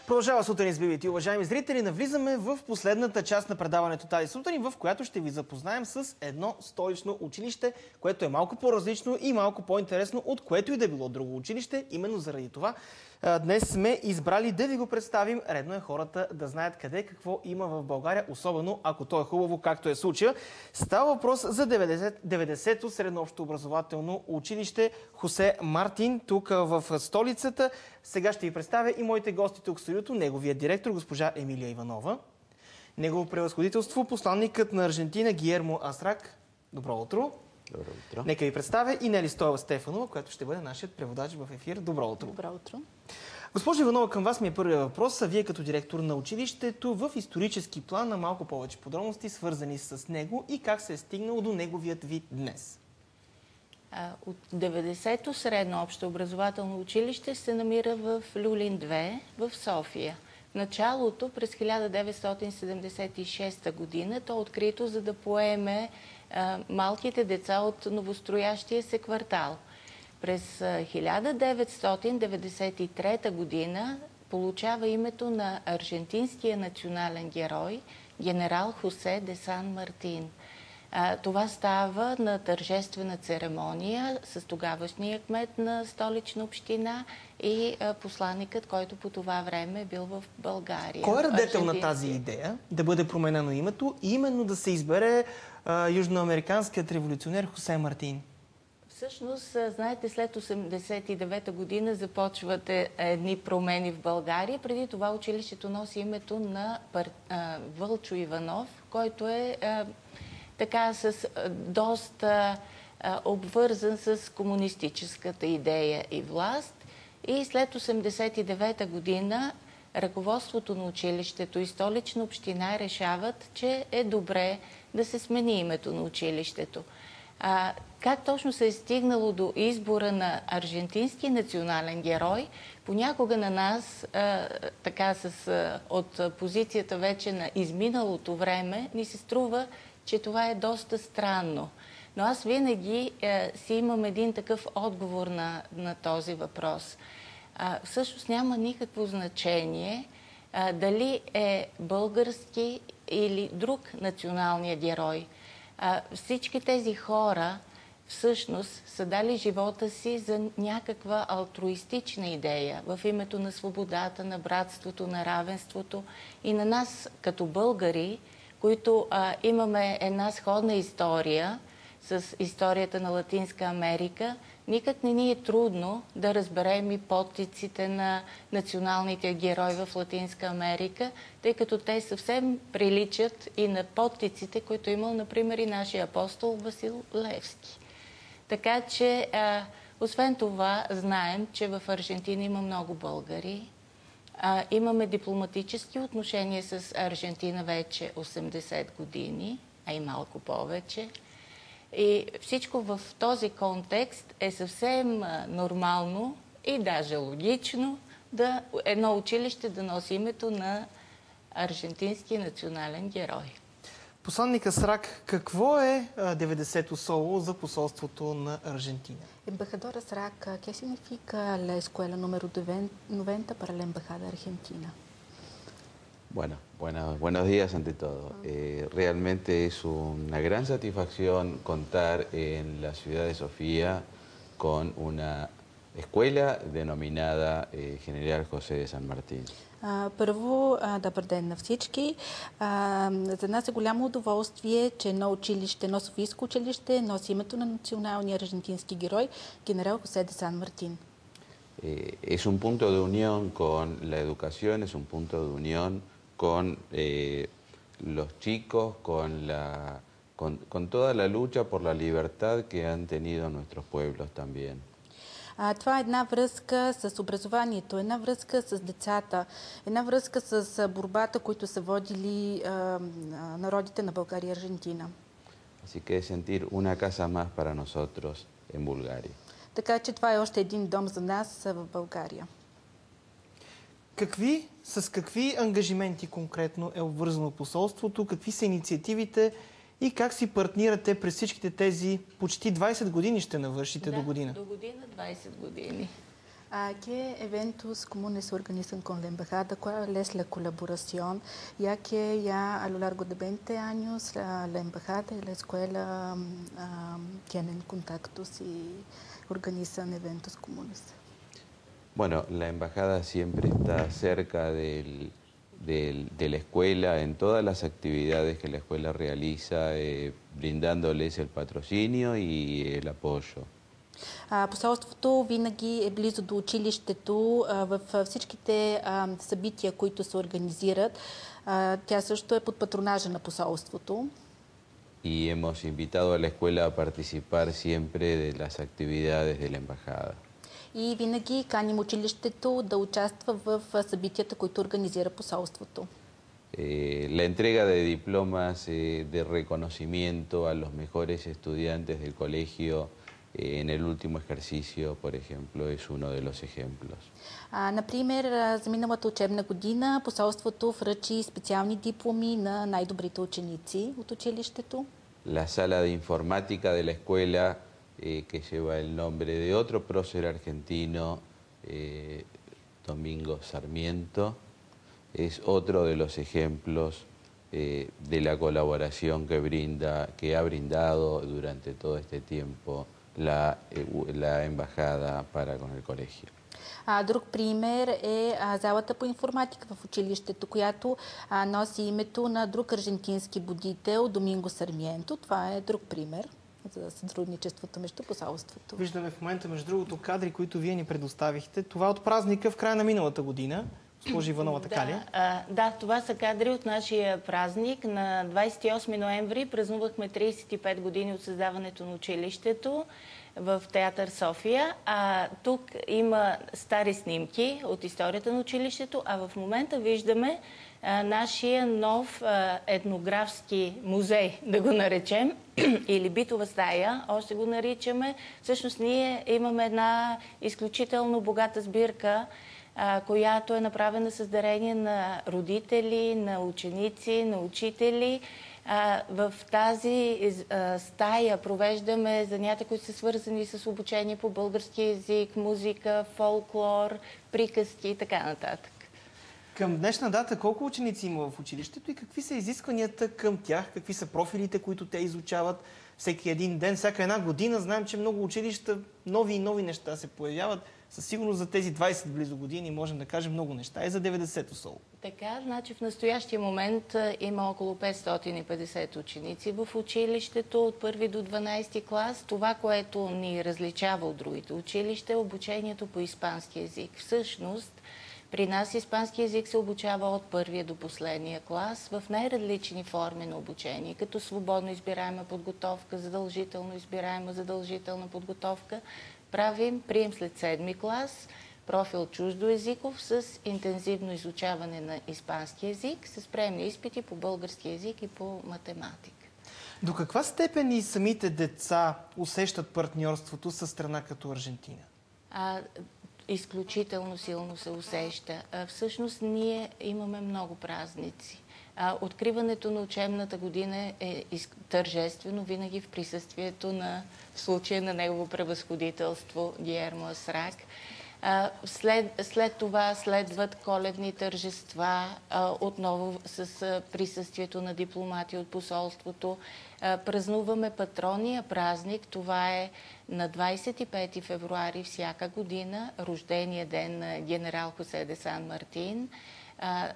Продължава сутрин с BBT. Уважаеми зрители, навлизаме в последната част на предаването тази сутрин, в която ще ви запознаем с едно столично училище, което е малко по-различно и малко по-интересно от което и да било друго училище. Именно заради това днес сме избрали да ви го представим. Редно е хората да знаят къде какво има в България, особено ако то е хубаво, както е случая. Става въпрос за 90-то средно общообразователно училище Хосе Мартин, тук в столицата. Сега ще ви представя и моите гости тук в студиото, неговия директор, госпожа Емилия Иванова, негово превъзходителство, посланникът на Аржентина Гиермо Асрак. Добро утро! Добро утро. Нека ви представя и Нели Стоева-Стефанова, която ще бъде нашият преводач в ефир. Добро утро! Добро утро! Госпожо Иванова, към вас ми е първият въпрос. Вие като директор на училището в исторически план на малко повече подробности, свързани с него и как се е стигнало до неговият вид днес. От 90-то средно общообразователно училище се намира в Люлин 2 в София. В началото, през 1976 година, то е открито, за да поеме малките деца от новостроящия се квартал. През 1993 година получава името на аржентинския национален герой генерал Хосе де Сан Мартин. Това става на тържествена церемония с тогавашния кмет на Столична община и посланникът, който по това време е бил в България. Кой е радетел на тази идея да бъде променено името и именно да се избере южноамериканският революционер Хосе Мартин? Всъщност, знаете, след 1989 година започват едни промени в България. Преди това училището носи името на Вълчо Иванов, който е така с доста обвързан с комунистическата идея и власт. И след 1989 година ръководството на училището и Столична община решават, че е добре да се смени името на училището. Как точно се е стигнало до избора на аржентински национален герой, понякога на нас, така от позицията вече на изминалото време, ни се струва, че това е доста странно. Но аз винаги си имам един такъв отговор на този въпрос. Всъщност няма никакво значение дали е български или друг националният герой. Всички тези хора всъщност са дали живота си за някаква алтруистична идея в името на свободата, на братството, на равенството и на нас като българи, които имаме една сходна история с историята на Латинска Америка, никак не ни е трудно да разберем и подтиците на националните герои в Латинска Америка, тъй като те съвсем приличат и на подтиците, които имал, например, и нашия апостол Васил Левски. Така че, освен това, знаем, че в Аржентина има много българи. Имаме дипломатически отношения с Аржентина вече 80 години, а и малко повече. И всичко в този контекст е съвсем нормално и даже логично да едно училище да носи името на аржентински национален герой. Посланник Асрак, какво е 90-то соло за посолството на Аржентина? Embajador Asraq, ¿qué significa la escuela número 90 para la Embajada Argentina? Bueno, buenos días ante todo. Realmente es una gran satisfacción contar en la ciudad de Sofía con una escuela denominada General José de San Martín. Първо, добър ден на всички. За нас е голямо удоволствие, че едно училище, едно софийско училище носи името на националния аржентински герой, генерал Хосе де Сан Мартин. Es un punto de unión con la educación, es un punto de unión con los chicos, con toda la lucha por la libertad que han tenido nuestros pueblos también. Това е една връзка с образованието, една връзка с децата, една връзка с борбата, които са водили народите на България и Аржентина. Así que es sentir una casa más para nosotros en Bulgaria. Така че това е още един дом за нас в България. С какви ангажименти конкретно е обвързано посолството? Какви са инициативите и как си партнирате през всичките тези почти 20 години ще навършите до година? До година 20 години. ¿Qué eventos comunes se organizan con la embajada? ¿Cuál es la colaboración? Ya que ya a lo largo de 20 años la embajada y la escuela tienen contactos y organizan eventos comunes. Bueno, la embajada siempre está cerca de la escuela en todas las actividades que la escuela realiza, brindándoles el patrocinio y el apoyo. Посолството винаги е близо до училището в всичките събития, които се организират. Тя също е под патронажа на посолството. Y hemos invitado a la escuela a participar siempre de las actividades de la embajada. И винаги каним училището да участва в събитията, които организира посолството. La entrega de diplomas de reconocimiento a los mejores estudiantes del colegio en el último ejercicio, por ejemplo, es uno de los ejemplos. Например, за миналата учебна година посолството връчи специални дипломи на най-добрите ученици от училището. La sala de informática de la escuela, que lleva el nombre de otro prócer argentino, Domingo Sarmiento, es otro de los ejemplos de la colaboración que ha brindado durante todo este tiempo la embajada para con el colegio. Друг пример е залата по информатика в училището, която носи името на друг аржентински будител, Доминго Сармиенто. Това е друг пример за сътрудничеството между посолството. Виждаме в момента, между другото, кадри, които вие ни предоставихте. Това от празника в края на миналата година. Госпожа Иванова, така ли? Да, това са кадри от нашия празник. На 28 ноември празнувахме 35 години от създаването на училището в Театър София. Тук има стари снимки от историята на училището, а в момента виждаме нашия нов етнографски музей, да го наречем, или битова стая, още го наричаме. Всъщност ние имаме една изключително богата сбирка, която е направена с дарение на родители, на ученици, на учители. В тази стая провеждаме занятия, които са свързани с обучение по български език, музика, фолклор, приказки и така нататък. Към днешна дата колко ученици има в училището и какви са изискванията към тях? Какви са профилите, които те изучават всеки един ден, всяка една година? Знаем, че много училища, нови и нови неща се появяват. Със сигурност за тези 20 близо години можем да кажем много неща и за 90-то соло. Така, значи в настоящия момент има около 550 ученици в училището от 1 до 12 клас. Това, което ни различава от другите училища, е обучението по испански език. Всъщност, при нас испански език се обучава от първия до последния клас в най-различни форми на обучение, като свободно избираема подготовка, задължително избираема задължителна подготовка. Правим прием след 7 клас, профил чуждоезиков с интензивно изучаване на испански език, с приемни изпити по български език и по математика. До каква степен и самите деца усещат партньорството със страна като Аржентина? Изключително силно се усеща. Всъщност ние имаме много празници. Откриването на учебната година е тържествено винаги в присъствието на, в случая на негово превъзходителство Гиермо Асрак. След това следват коледни тържества, отново с присъствието на дипломати от посолството. Празнуваме патрония празник. Това е на 25 февруари всяка година, рождения ден на генерал Хосе де Сан Мартин.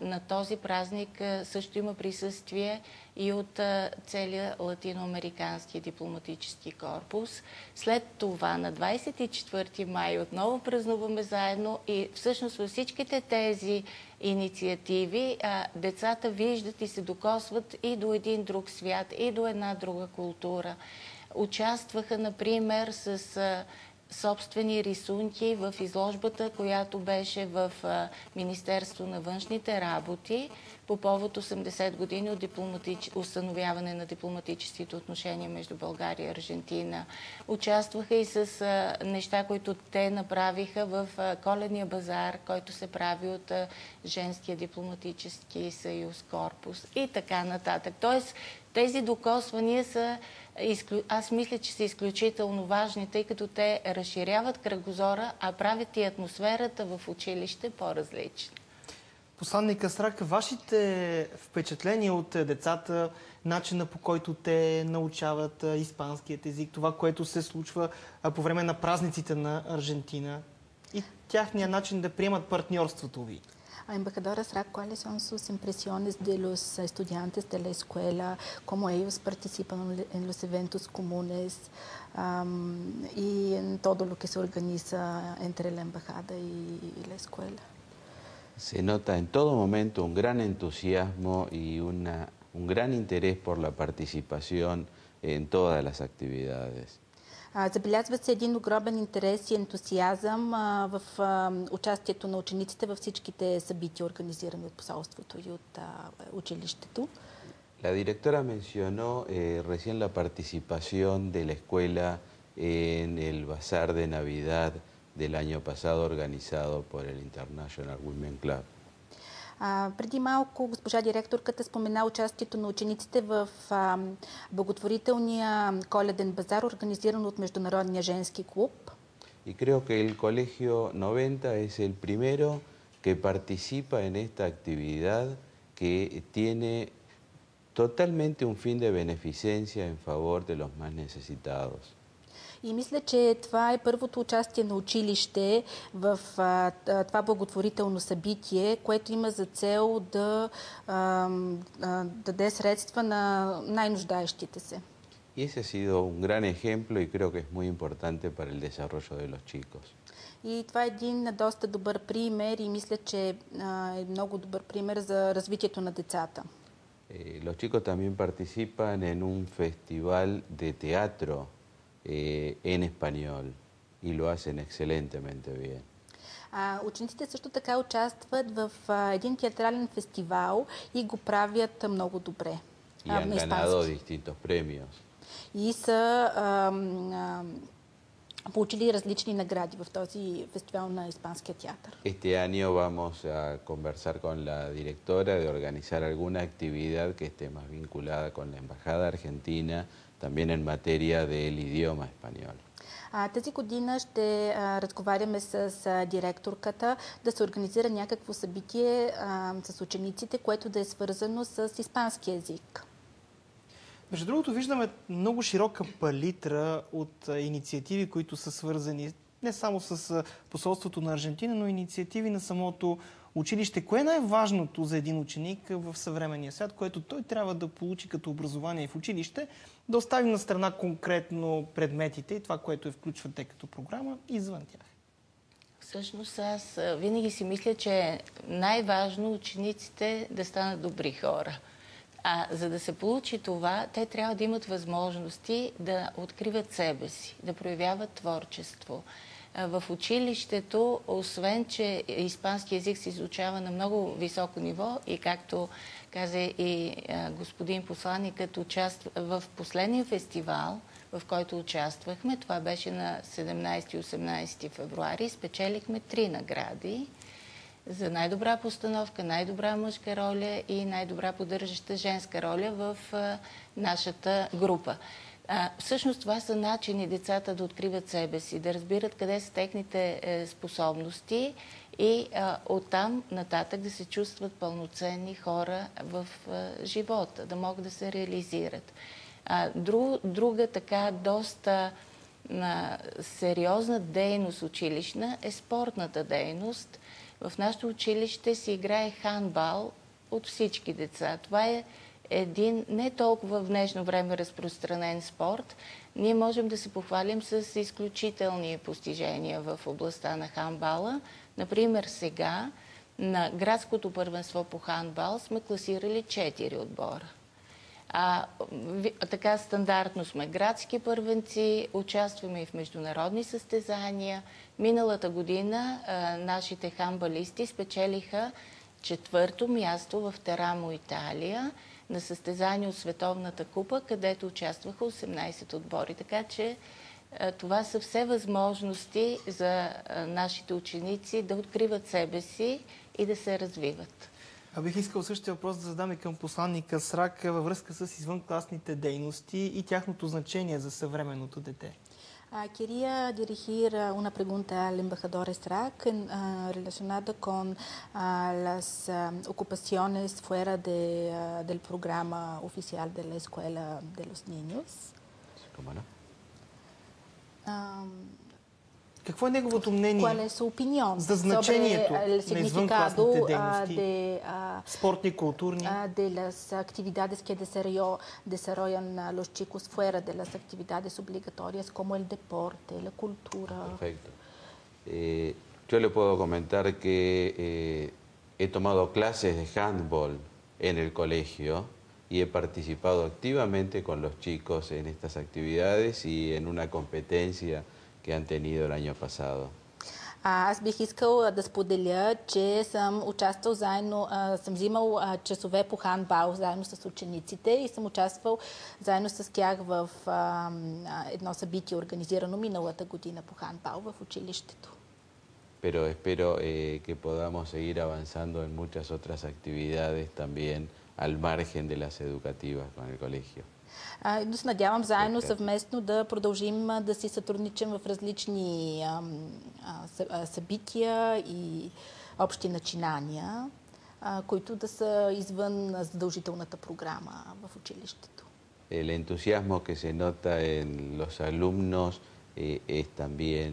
На този празник също има присъствие и от целия латиноамерикански дипломатически корпус. След това на 24 май отново празнуваме заедно и всъщност във всичките тези инициативи децата виждат и се докосват и до един друг свят, и до една друга култура. Участваха, например, с собствени рисунки в изложбата, която беше в Министерство на външните работи по повод 80 години от установяване на дипломатическите отношения между България и Аржентина. Участваха и с неща, които те направиха в коледния базар, който се прави от Женския дипломатически съюз корпус и така нататък. Тоест Тези докосвания са, аз мисля, че са изключително важни, тъй като те разширяват кръгозора, а правят и атмосферата в училище по-различна. Посланник Асрак, вашите впечатления от децата, начина по който те научават испанският език, това, което се случва по време на празниците на Аржентина и тяхния начин да приемат партньорството ви? Embajadora Asraq, ¿cuáles son sus impresiones de los estudiantes de la escuela, cómo ellos participan en los eventos comunes y en todo lo que se organiza entre la embajada y la escuela? Se nota en todo momento un gran entusiasmo y un gran interés por la participación en todas las actividades. Забелязва се един огромен интерес и ентусиазъм в участието на учениците във всичките събития, организирани от посолството и от училището. La directora mencionó recién la participación de la escuela en el bazar de Navidad del año pasado organizado por el International Women Club. Преди малко госпожа директорката спомена участието на учениците в благотворителния коледен базар, организиран от Международния женски клуб. Y creo que el Colegio 90 es el primero que participa en esta actividad que tiene totalmente un fin de beneficencia en favor de los más necesitados. И мисля, че това е първото участие на училище в това благотворително събитие, което има за цел да даде средства на най-нуждаещите се. Y ese ha sido un gran ejemplo y creo que es muy importante para el desarrollo de los chicos. И това е един доста добър пример и мисля, че е много добър пример за развитието на децата. Los chicos también participan en un festival de teatro en español y lo hacen excelentemente bien. Учениците също така участват в един театрален фестивал и го правят много добре. Y han ganado distintos premios. И са получили различни награди в този фестивал на Испанския театър. Este año vamos a conversar con la directora de organizar alguna actividad que esté más vinculada con la Embajada Argentina, también en materia del idioma español. Тази година ще разговаряме с директорката да се организира някакво събитие с учениците, което да е свързано с испански език. Между другото, виждаме много широка палитра от инициативи, които са свързани не само с посолството на Аржентина, но и инициативи на самото училище. Кое е най-важното за един ученик в съвременния свят, което той трябва да получи като образование в училище, да оставим на страна конкретно предметите и това, което включват те като програма извън тях? Всъщност аз винаги си мисля, че е най-важно учениците да станат добри хора. А за да се получи това, те трябва да имат възможности да откриват себе си, да проявяват творчество. В училището, освен че испански език се изучава на много високо ниво и както каза и господин посланникът, в последния фестивал, в който участвахме, това беше на 17 и 18 февруари, спечелихме 3 награди за най-добра постановка, най-добра мъжка роля и най-добра поддържаща женска роля в нашата група. Всъщност това са начини децата да откриват себе си, да разбират къде са техните способности и оттам нататък да се чувстват пълноценни хора в живота, да могат да се реализират. Друга така доста сериозна дейност училищна е спортната дейност. В нашето училище се играе хандбал от всички деца. Това е един не толкова в днешно време разпространен спорт. Ние можем да се похвалим с изключителни постижения в областта на хандбала. Например, сега на градското първенство по хандбал сме класирали 4 отбора. Така стандартно сме градски първенци, участваме и в международни състезания. Миналата година нашите хандбалисти спечелиха 4-то място в Терамо, Италия, на състезание от Световната купа, където участваха 18 отбори. Така че това са все възможности за нашите ученици да откриват себе си и да се развиват. А бих искал същия въпрос да задам и към посланника Срак във връзка с извънкласните дейности и тяхното значение за съвременното дете. Quería dirigir una pregunta al embajador Estrak relacionada con las ocupaciones fuera del programa oficial de la Escuela de los Niños. ¿Cómo no? Какво е неговото мнение ¿Cuál es su opinión за значението sobre el на significado извънкласните дейности, de, спортни, културни? de las actividades que desarrollan los chicos fuera de las actividades obligatorias como el deporte, la cultura? Perfecto. Yo le puedo comentar que he tomado clases de handball en el colegio y he participado activamente con los chicos en estas actividades y en una competencia que han tenido el año pasado. Аз бих искал да споделя, че съм участвал заедно, съм взимал часове по хандбал заедно с учениците и съм участвал заедно с тях в едно събитие, организирано миналата година по хандбал в училището. Pero espero que podamos seguir avanzando en muchas otras actividades también al margen de las educativas con el colegio. Но се надявам заедно съвместно да продължим да си сътрудничим в различни събития и общи начинания, които да са извън задължителната програма в училището. El entusiasmo que se nota en los alumnos es también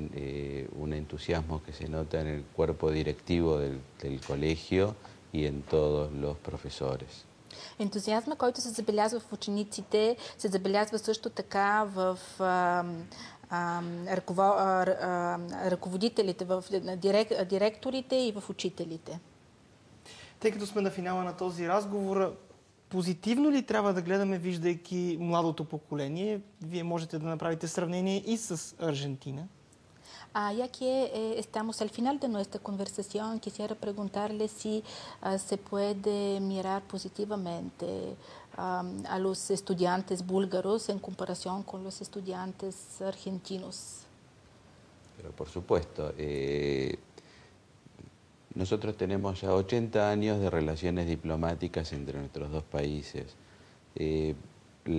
un entusiasmo que se nota en el cuerpo directivo del colegio y en todos los profesores. Ентузиазма, който се забелязва в учениците, се забелязва също така в ръководителите, в директорите и в учителите. Тъй като сме на финала на този разговор, позитивно ли трябва да гледаме, виждайки младото поколение? Вие можете да направите сравнение и с Аржентина. Ya que estamos al final de nuestra conversación, quisiera preguntarle si se puede mirar positivamente a los estudiantes búlgaros en comparación con los estudiantes argentinos. Pero por supuesto, nosotros tenemos ya 80 años de relaciones diplomáticas entre nuestros dos países.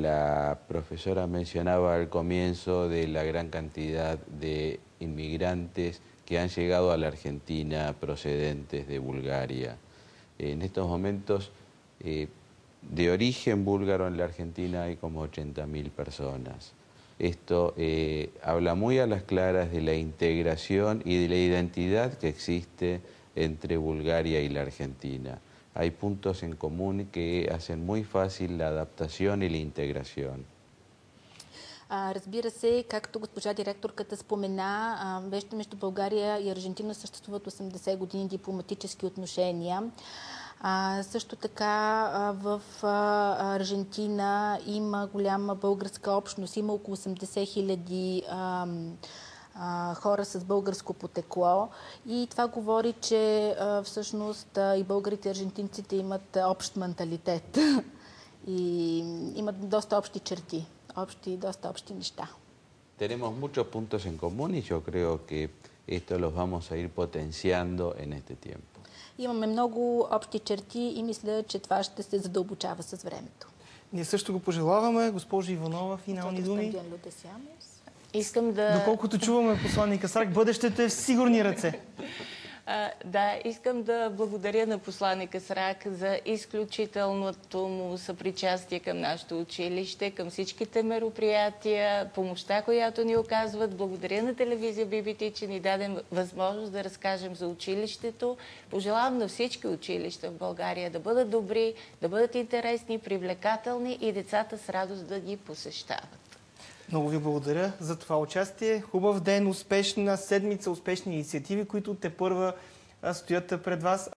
La profesora mencionaba al comienzo de la gran cantidad de inmigrantes que han llegado a la Argentina procedentes de Bulgaria. En estos momentos, de origen búlgaro en la Argentina hay como 80.000 personas. Esto habla muy a las claras de la integración y de la identidad que existe entre Bulgaria y la Argentina. Hay puntos en común que hacen muy fácil la adaptación y la integración. Разбира се, както госпожа директорката спомена, между България и Аржентина съществуват 80 години дипломатически отношения. Също така в Аржентина има голяма българска общност, има около 80 хиляди хора с българско потекло и това говори, че всъщност и българите и аржентинците имат общ менталитет и имат доста общи черти. Доста общи неща. Tenemos muchos puntos en común y yo creo que esto los vamos a ir potenciando en este tiempo. Имаме много общи черти и мисля, че това ще се задълбочава с времето. Ние също го пожелаваме. Госпожо Иванова, финални думи. Искам да... Доколкото чуваме посланника Срак, бъдещето е в сигурни ръце. Да, искам да благодаря на посланника Срак за изключителното му съпричастие към нашето училище, към всичките мероприятия, помощта, която ни оказват. Благодаря на телевизия BBT, че ни даде възможност да разкажем за училището. Пожелавам на всички училища в България да бъдат добри, да бъдат интересни, привлекателни и децата с радост да ги посещават. Много ви благодаря за това участие. Хубав ден, успешна седмица, успешни инициативи, които тепърва стоят пред вас.